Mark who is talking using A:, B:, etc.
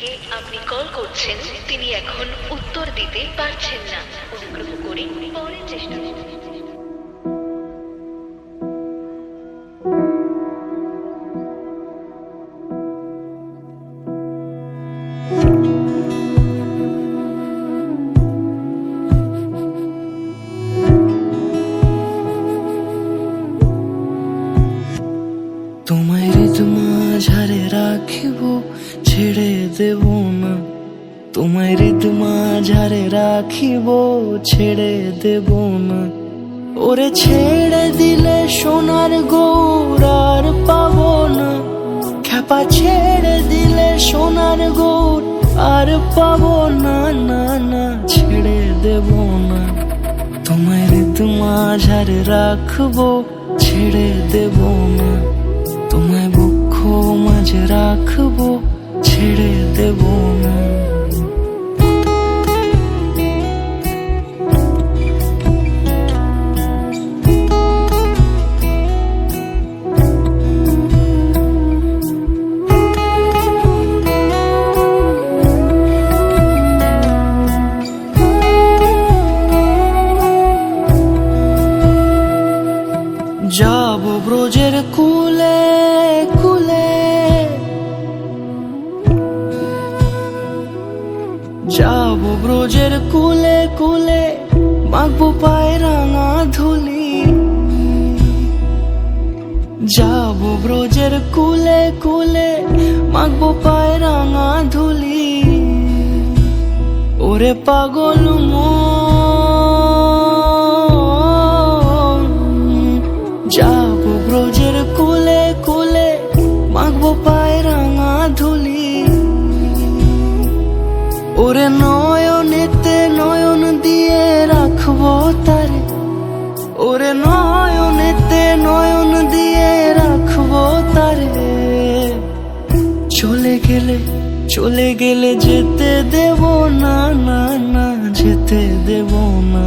A: থেকে আপনি কল করছেন তিনি এখন উত্তর দিতে পারছেন না। অনুগ্রহ করে পরে চেষ্টা করুন।
B: তোমায় হৃদ মাঝারে রাখিব, ছেড়ে দেব না। তোমায় হৃদ মাঝারে রাখিব, ছেড়ে দেব না। ওরে ছেড়ে দিলে সোনার গৌর আর পাবো না। খ্যাপা ছেড়ে দিলে সোনার গৌর আর পাবো না, না না ছেড়ে দেব না। তোমায় হৃদ মাঝারে রাখবো, ছেড়ে দেব না। তোমায় বক্ষ মাঝে রাখবো, ছেড়ে দেব না। যাব ব্রজের কুলে কুলে, যাব ব্রজের কুলে কুলে, মাখবো পায়ে রাঙা ধুলি। যাব ব্রজের কুলে কুলে, মাখবো পায়ে রাঙা ধুলি। ওরে পাগল যাব ব্রজের কুলে কুলে, মাখবো পায়ে রাঙা ধুলি। ওরে নয়নেতে নয়ন দিয়ে রাখবো তারে, ওরে নয়নেতে নয়ন দিয়ে রাখবো তারে। চলে গেলে যেতে দেব না, না না যেতে দেব না।